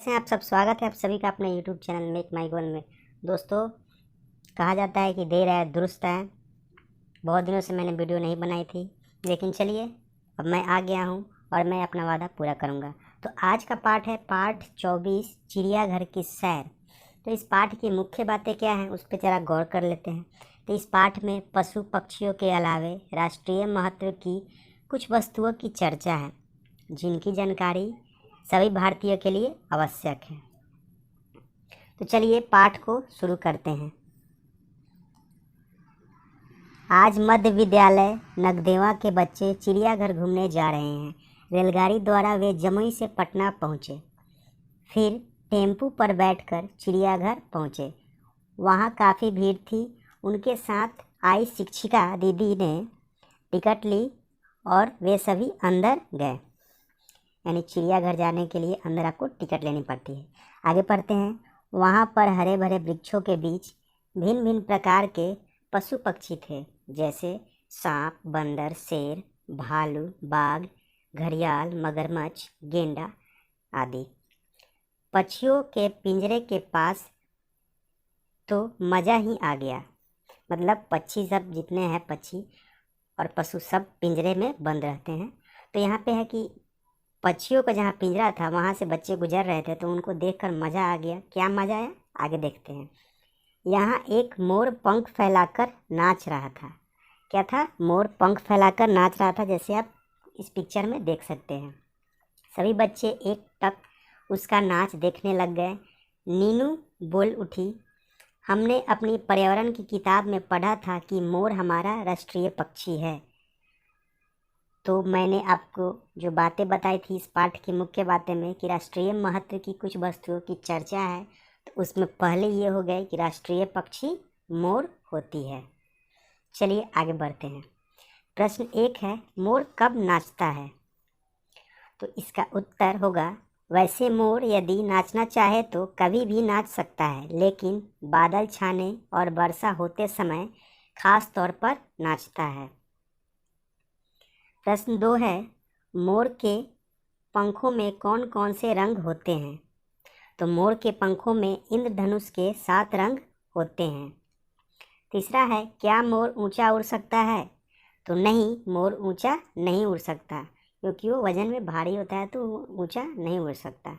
से आप सब स्वागत है आप सभी का अपने YouTube चैनल मेक माई गोल में। दोस्तों, कहा जाता है कि देर है दुरुस्त है। बहुत दिनों से मैंने वीडियो नहीं बनाई थी, लेकिन चलिए अब मैं आ गया हूँ और मैं अपना वादा पूरा करूँगा। तो आज का पाठ है पाठ 24, चिड़ियाघर की सैर। तो इस पाठ की मुख्य बातें क्या हैं उस पर ज़रा गौर कर लेते हैं। तो इस पाठ में पशु पक्षियों के अलावे राष्ट्रीय महत्व की कुछ वस्तुओं की चर्चा है, जिनकी जानकारी सभी भारतीयों के लिए आवश्यक है। तो चलिए पाठ को शुरू करते हैं। आज मध्य विद्यालय नगदेवा के बच्चे चिड़ियाघर घूमने जा रहे हैं। रेलगाड़ी द्वारा वे जमुई से पटना पहुँचे, फिर टेम्पू पर बैठकर चिड़ियाघर पहुँचे। वहाँ काफ़ी भीड़ थी। उनके साथ आई शिक्षिका दीदी ने टिकट ली और वे सभी अंदर गए। यानी चिड़ियाघर जाने के लिए अंदर आपको टिकट लेनी पड़ती है। आगे पढ़ते हैं। वहाँ पर हरे भरे वृक्षों के बीच भिन्न भिन्न प्रकार के पशु पक्षी थे, जैसे सांप, बंदर, शेर, भालू, बाघ, घड़ियाल, मगरमच्छ, गेंडा आदि। पक्षियों के पिंजरे के पास तो मज़ा ही आ गया। मतलब पक्षी सब जितने हैं, पक्षी और पशु सब पिंजरे में बंद रहते हैं। तो यहाँ पे है कि पक्षियों का जहाँ पिंजरा था वहाँ से बच्चे गुजर रहे थे, तो उनको देखकर मज़ा आ गया। क्या मज़ा आया, आगे देखते हैं। यहाँ एक मोर पंख फैलाकर नाच रहा था। क्या था? मोर पंख फैलाकर नाच रहा था, जैसे आप इस पिक्चर में देख सकते हैं। सभी बच्चे एक टक उसका नाच देखने लग गए। नीनू बोल उठी, हमने अपनी पर्यावरण की किताब में पढ़ा था कि मोर हमारा राष्ट्रीय पक्षी है। तो मैंने आपको जो बातें बताई थी इस पाठ की मुख्य बातें में कि राष्ट्रीय महत्व की कुछ वस्तुओं की चर्चा है, तो उसमें पहले ये हो गए कि राष्ट्रीय पक्षी मोर होती है। चलिए आगे बढ़ते हैं। प्रश्न 1 है, मोर कब नाचता है? तो इसका उत्तर होगा, वैसे मोर यदि नाचना चाहे तो कभी भी नाच सकता है, लेकिन बादल छाने और वर्षा होते समय खास तौर पर नाचता है। प्रश्न 2 है, मोर के पंखों में कौन कौन से रंग होते हैं? तो मोर के पंखों में इंद्रधनुष के 7 रंग होते हैं। तीसरा है, क्या मोर ऊंचा उड़ सकता है? तो नहीं, मोर ऊंचा नहीं उड़ सकता, क्योंकि वो वजन में भारी होता है, तो ऊंचा नहीं उड़ सकता।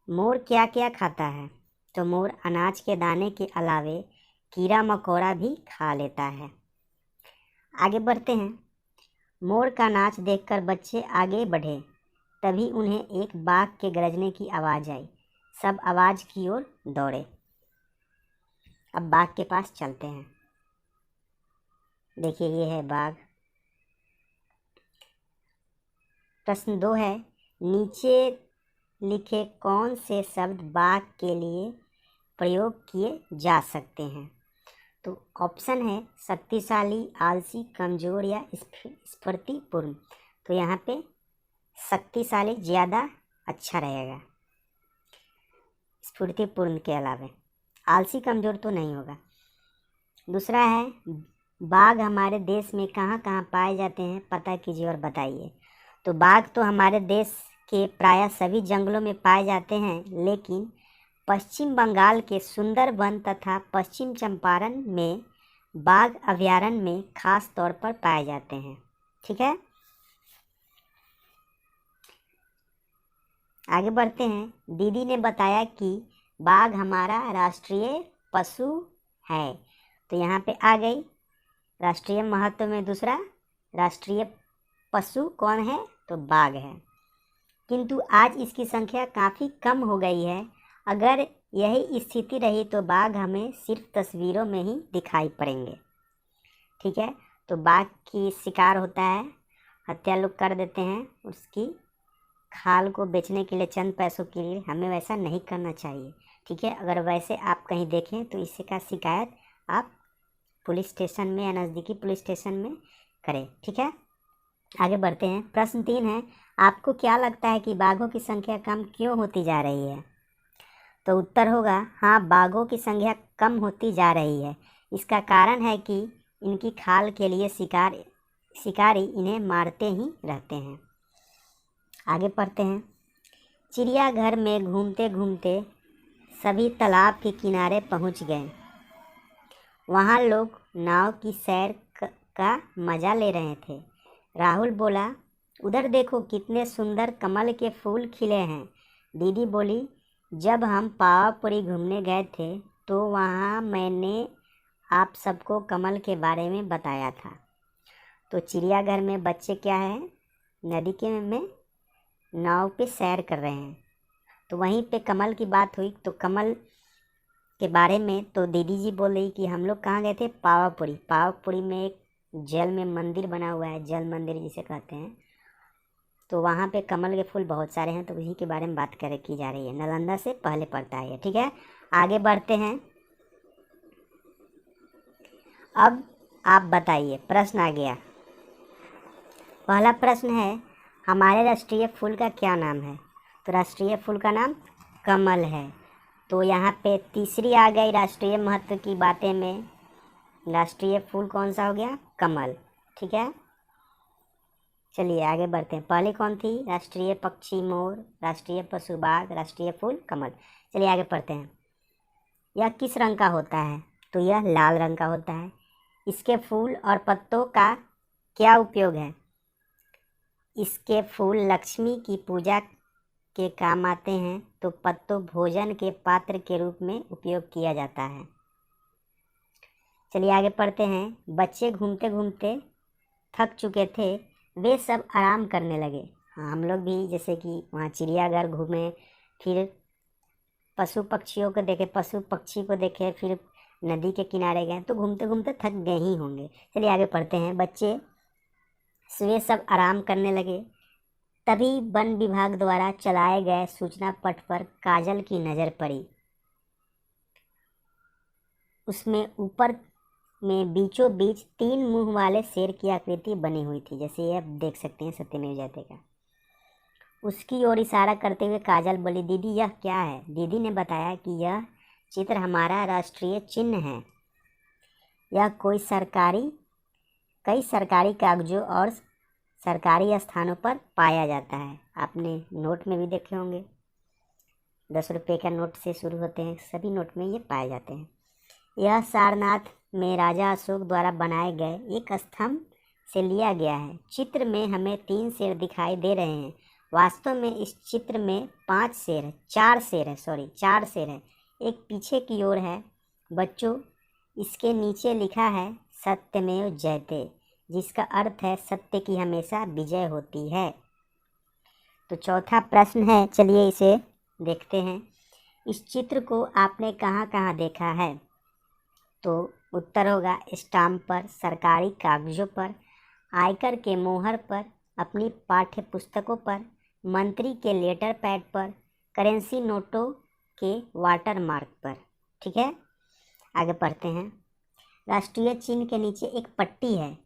मोर क्या क्या खाता है? तो मोर अनाज के दाने के अलावे कीड़ा मकोड़ा भी खा लेता है। आगे बढ़ते हैं। मोर का नाच देखकर बच्चे आगे बढ़े, तभी उन्हें एक बाघ के गरजने की आवाज़ आई। सब आवाज़ की ओर दौड़े। अब बाघ के पास चलते हैं। देखिए, ये है बाघ। प्रश्न 2 है, नीचे लिखे कौन से शब्द बाघ के लिए प्रयोग किए जा सकते हैं? तो ऑप्शन है शक्तिशाली, आलसी, कमज़ोर या स्फूर्तिपूर्ण। तो यहाँ पे शक्तिशाली ज़्यादा अच्छा रहेगा, स्फूर्तिपूर्ण के अलावे। आलसी कमज़ोर तो नहीं होगा। दूसरा है, बाघ हमारे देश में कहाँ कहाँ पाए जाते हैं, पता कीजिए और बताइए। तो बाघ तो हमारे देश के प्रायः सभी जंगलों में पाए जाते हैं, लेकिन पश्चिम बंगाल के सुंदरबन तथा पश्चिम चंपारण में बाघ अभयारण्य में खास तौर पर पाए जाते हैं। ठीक है, आगे बढ़ते हैं। दीदी ने बताया कि बाघ हमारा राष्ट्रीय पशु है। तो यहाँ पे आ गई राष्ट्रीय महत्व में दूसरा, राष्ट्रीय पशु कौन है? तो बाघ है। किंतु आज इसकी संख्या काफ़ी कम हो गई है। अगर यही स्थिति रही तो बाघ हमें सिर्फ तस्वीरों में ही दिखाई पड़ेंगे। ठीक है, तो बाघ की शिकार होता है, हत्या लोग कर देते हैं, उसकी खाल को बेचने के लिए चंद पैसों के लिए। हमें वैसा नहीं करना चाहिए। ठीक है, अगर वैसे आप कहीं देखें तो इससे का शिकायत आप पुलिस स्टेशन में या नज़दीकी पुलिस स्टेशन में करें। ठीक है, आगे बढ़ते हैं। प्रश्न 3 है, आपको क्या लगता है कि बाघों की संख्या कम क्यों होती जा रही है? तो उत्तर होगा, हाँ, बाघों की संख्या कम होती जा रही है। इसका कारण है कि इनकी खाल के लिए शिकारी इन्हें मारते ही रहते हैं। आगे पढ़ते हैं। चिड़ियाघर में घूमते घूमते सभी तालाब के किनारे पहुंच गए। वहाँ लोग नाव की सैर का मज़ा ले रहे थे। राहुल बोला, उधर देखो कितने सुंदर कमल के फूल खिले हैं। दीदी बोली, जब हम पावापुरी घूमने गए थे तो वहाँ मैंने आप सबको कमल के बारे में बताया था। तो चिड़ियाघर में बच्चे क्या है, नदी के में नाव पे सैर कर रहे हैं। तो वहीं पे कमल की बात हुई, तो कमल के बारे में तो दीदी जी बोल रही कि हम लोग कहाँ गए थे, पावापुरी। पावापुरी में एक जल में मंदिर बना हुआ है, जल मंदिर जिसे कहते हैं। तो वहाँ पे कमल के फूल बहुत सारे हैं, तो उसी के बारे में बात की जा रही है। नालंदा से पहले पड़ता है ये, ठीक है। आगे बढ़ते हैं। अब आप बताइए, प्रश्न आ गया। पहला प्रश्न है, हमारे राष्ट्रीय फूल का क्या नाम है? तो राष्ट्रीय फूल का नाम कमल है। तो यहाँ पे तीसरी आ गई राष्ट्रीय महत्व की बातें में। राष्ट्रीय फूल कौन सा हो गया? कमल, ठीक है। चलिए आगे बढ़ते हैं। पहले कौन थी? राष्ट्रीय पक्षी मोर, राष्ट्रीय पशु बाघ, राष्ट्रीय फूल कमल। चलिए आगे पढ़ते हैं। यह किस रंग का होता है? तो यह लाल रंग का होता है। इसके फूल और पत्तों का क्या उपयोग है? इसके फूल लक्ष्मी की पूजा के काम आते हैं, तो पत्तों भोजन के पात्र के रूप में उपयोग किया जाता है। चलिए आगे पढ़ते हैं। बच्चे घूमते घूमते थक चुके थे, वे सब आराम करने लगे। हाँ, हम लोग भी जैसे कि वहाँ चिड़ियाघर घूमे, फिर पशु पक्षियों को देखे, पशु पक्षी को देखे, फिर नदी के किनारे गए, तो घूमते घूमते थक गए ही होंगे। चलिए आगे पढ़ते हैं। बच्चे वे सब आराम करने लगे, तभी वन विभाग द्वारा चलाए गए सूचना पट पर काजल की नज़र पड़ी। उसमें ऊपर में बीचों बीच 3 मुंह वाले शेर की आकृति बनी हुई थी, जैसे ये आप देख सकते हैं सत्यमेव जयते का। उसकी ओर इशारा करते हुए काजल बोली, दीदी यह क्या है? दीदी ने बताया कि यह चित्र हमारा राष्ट्रीय चिन्ह है। यह कई सरकारी कागजों और सरकारी स्थानों पर पाया जाता है। आपने नोट में भी देखे होंगे, 10 रुपये का नोट से शुरू होते हैं, सभी नोट में ये पाए जाते हैं। यह सारनाथ में राजा अशोक द्वारा बनाए गए एक स्तंभ से लिया गया है। चित्र में हमें 3 शेर दिखाई दे रहे हैं। वास्तव में इस चित्र में 4 शेर है। एक पीछे की ओर है। बच्चों, इसके नीचे लिखा है सत्यमेव जयते, जिसका अर्थ है सत्य की हमेशा विजय होती है। तो चौथा प्रश्न है, चलिए इसे देखते हैं। इस चित्र को आपने कहाँ कहाँ देखा है? तो उत्तर होगा स्टाम्प पर, सरकारी कागजों पर, आयकर के मोहर पर, अपनी पाठ्य पुस्तकों पर, मंत्री के लेटर पैड पर, करेंसी नोटों के वाटर मार्क पर, ठीक है। आगे पढ़ते हैं। राष्ट्रीय चिन्ह के नीचे एक पट्टी है,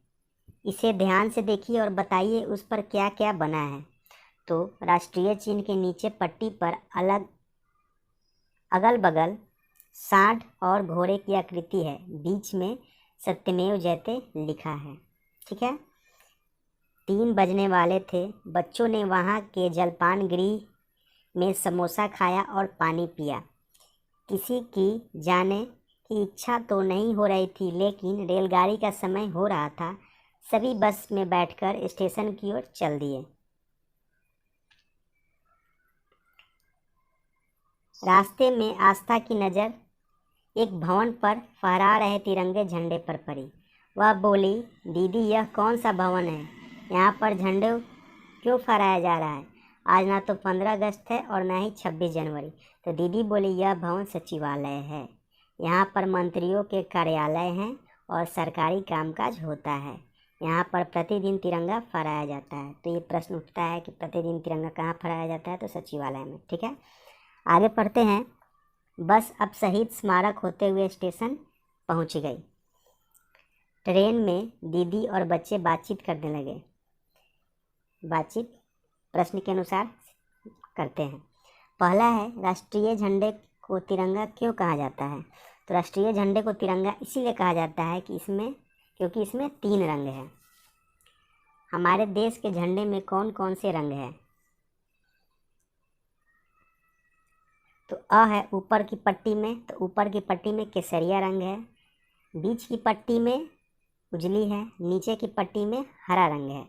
इसे ध्यान से देखिए और बताइए उस पर क्या क्या बना है। तो राष्ट्रीय चिन्ह के नीचे पट्टी पर अगल बगल सांड और घोड़े की आकृति है, बीच में सत्यमेव जयते लिखा है, ठीक है। 3 बजने वाले थे। बच्चों ने वहाँ के जलपान गृह में समोसा खाया और पानी पिया। किसी की जाने की इच्छा तो नहीं हो रही थी, लेकिन रेलगाड़ी का समय हो रहा था। सभी बस में बैठकर स्टेशन की ओर चल दिए। रास्ते में आस्था की नज़र एक भवन पर फहरा रहे तिरंगे झंडे पर पड़ी। वह बोली, दीदी यह कौन सा भवन है? यहाँ पर झंडे क्यों फहराया जा रहा है? आज ना तो 15 अगस्त है और ना ही 26 जनवरी। तो दीदी बोली, यह भवन सचिवालय है। यहाँ पर मंत्रियों के कार्यालय हैं और सरकारी कामकाज होता है। यहाँ पर प्रतिदिन तिरंगा फहराया जाता है। तो ये प्रश्न उठता है कि प्रतिदिन तिरंगा कहाँ फहराया जाता है? तो सचिवालय में, ठीक है। आगे पढ़ते हैं। बस अब शहीद स्मारक होते हुए स्टेशन पहुंच गई। ट्रेन में दीदी और बच्चे बातचीत करने लगे। बातचीत प्रश्न के अनुसार करते हैं। पहला है, राष्ट्रीय झंडे को तिरंगा क्यों कहा जाता है? तो राष्ट्रीय झंडे को तिरंगा इसीलिए कहा जाता है कि क्योंकि इसमें 3 रंग हैं। हमारे देश के झंडे में कौन कौन से रंग हैं? तो अ है ऊपर की पट्टी में, तो ऊपर की पट्टी में केसरिया रंग है, बीच की पट्टी में उजली है, नीचे की पट्टी में हरा रंग है।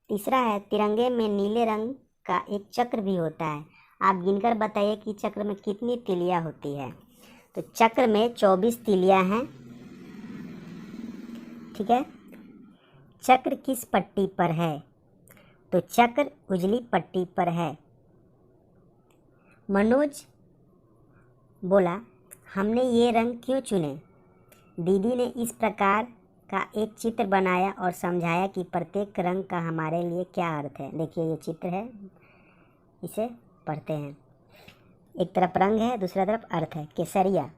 तीसरा है तिरंगे में नीले रंग का एक चक्र भी होता है। आप गिनकर बताइए कि चक्र में कितनी तिलियाँ होती है। तो चक्र में 24 तिलियाँ हैं। ठीक है। चक्र किस पट्टी पर है? तो चक्र उजली पट्टी पर है। मनोज बोला, हमने ये रंग क्यों चुने? दीदी ने इस प्रकार का एक चित्र बनाया और समझाया कि प्रत्येक रंग का हमारे लिए क्या अर्थ है। देखिए ये चित्र है, इसे पढ़ते हैं। एक तरफ रंग है, दूसरा तरफ अर्थ है। केसरिया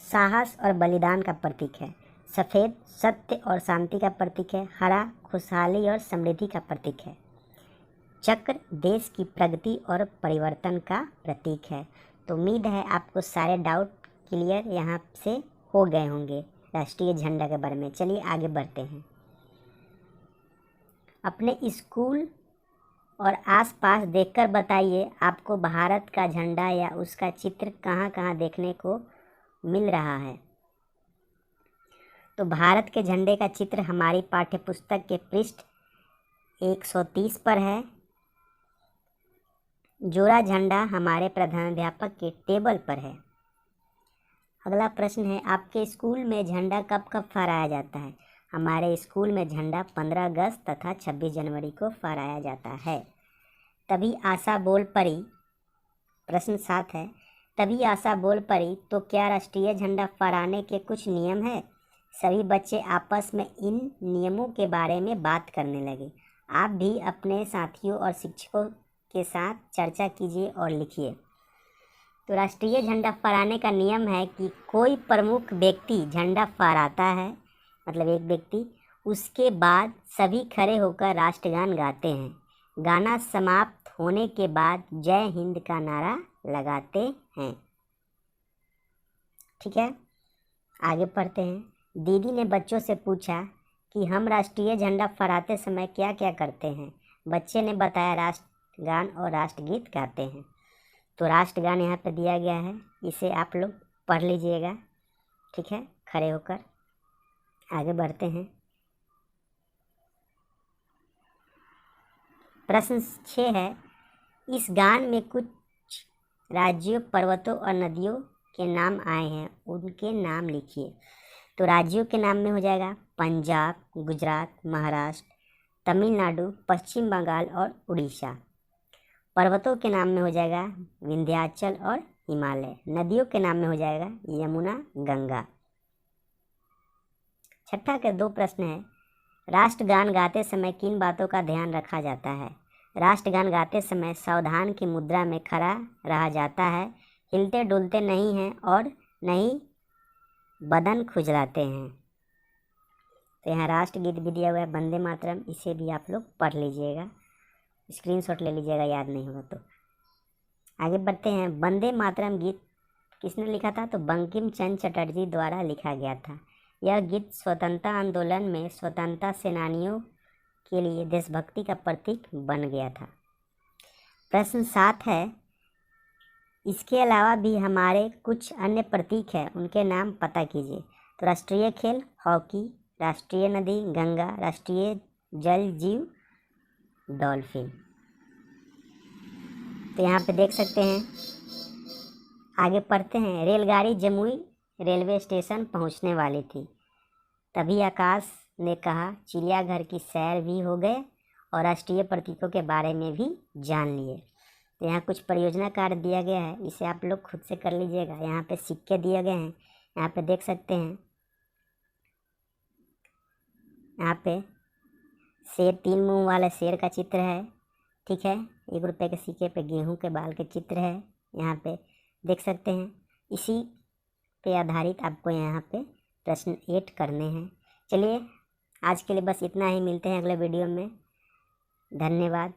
साहस और बलिदान का प्रतीक है। सफ़ेद सत्य और शांति का प्रतीक है। हरा खुशहाली और समृद्धि का प्रतीक है। चक्र देश की प्रगति और परिवर्तन का प्रतीक है। तो उम्मीद है आपको सारे डाउट क्लियर यहाँ से हो गए होंगे राष्ट्रीय झंडा के बारे में। चलिए आगे बढ़ते हैं। अपने स्कूल और आसपास देखकर बताइए आपको भारत का झंडा या उसका चित्र कहाँ कहाँ देखने को मिल रहा है। तो भारत के झंडे का चित्र हमारी पाठ्यपुस्तक के पृष्ठ 130 पर है। जोड़ा झंडा हमारे प्रधानाध्यापक के टेबल पर है। अगला प्रश्न है, आपके स्कूल में झंडा कब कब फहराया जाता है? हमारे स्कूल में झंडा 15 अगस्त तथा 26 जनवरी को फहराया जाता है। तभी आशा बोल पड़ी। प्रश्न 7 है, तभी आशा बोल पड़ी तो क्या राष्ट्रीय झंडा फहराने के कुछ नियम है? सभी बच्चे आपस में इन नियमों के बारे में बात करने लगे। आप भी अपने साथियों और शिक्षकों के साथ चर्चा कीजिए और लिखिए। तो राष्ट्रीय झंडा फहराने का नियम है कि कोई प्रमुख व्यक्ति झंडा फहराता है, मतलब एक व्यक्ति, उसके बाद सभी खड़े होकर राष्ट्रगान गाते हैं। गाना समाप्त होने के बाद जय हिंद का नारा लगाते हैं। ठीक है, आगे पढ़ते हैं। दीदी ने बच्चों से पूछा कि हम राष्ट्रीय झंडा फहराते समय क्या क्या करते हैं। बच्चे ने बताया राष्ट्रगान और राष्ट्रगीत गाते हैं। तो राष्ट्रगान यहाँ पे दिया गया है, इसे आप लोग पढ़ लीजिएगा। ठीक है, खड़े होकर। आगे बढ़ते हैं। प्रश्न 6 है, इस गान में कुछ राज्यों, पर्वतों और नदियों के नाम आए हैं, उनके नाम लिखिए। तो राज्यों के नाम में हो जाएगा पंजाब, गुजरात, महाराष्ट्र, तमिलनाडु, पश्चिम बंगाल और उड़ीसा। पर्वतों के नाम में हो जाएगा विंध्याचल और हिमालय। नदियों के नाम में हो जाएगा यमुना, गंगा। छठा के 2 प्रश्न है, राष्ट्रगान गाते समय किन बातों का ध्यान रखा जाता है? राष्ट्रगान गाते समय सावधान की मुद्रा में खड़ा रहा जाता है, हिलते डुलते नहीं हैं और नहीं बदन खुजलाते हैं। तो यहाँ राष्ट्रगीत भी दिया हुआ है, वंदे मातरम, इसे भी आप लोग पढ़ लीजिएगा, स्क्रीनशॉट ले लीजिएगा, याद नहीं होगा तो। आगे बढ़ते हैं। वंदे मातरम गीत किसने लिखा था? तो बंकिम चंद्र चटर्जी द्वारा लिखा गया था। यह गीत स्वतंत्रता आंदोलन में स्वतंत्रता सेनानियों के लिए देशभक्ति का प्रतीक बन गया था। प्रश्न 7 है, इसके अलावा भी हमारे कुछ अन्य प्रतीक हैं, उनके नाम पता कीजिए। तो राष्ट्रीय खेल हॉकी, राष्ट्रीय नदी गंगा, राष्ट्रीय जल जीव डॉल्फिन। तो यहाँ पे देख सकते हैं। आगे पढ़ते हैं। रेलगाड़ी जमुई रेलवे स्टेशन पहुँचने वाली थी, तभी आकाश ने कहा चिड़ियाघर की सैर भी हो गए और राष्ट्रीय प्रतीकों के बारे में भी जान लिए। तो यहाँ कुछ परियोजना कार्य दिया गया है, इसे आप लोग खुद से कर लीजिएगा। यहाँ पे सिक्के दिए गए हैं, यहाँ पे देख सकते हैं। यहाँ पे शेर, 3 मुंह वाले शेर का चित्र है। ठीक है, 1 रुपये के सिक्के पे गेहूं के बाल के चित्र है, यहाँ पे देख सकते हैं। इसी पे आधारित आपको यहाँ पे प्रश्न 8 करने हैं। चलिए आज के लिए बस इतना ही, मिलते हैं अगले वीडियो में। धन्यवाद।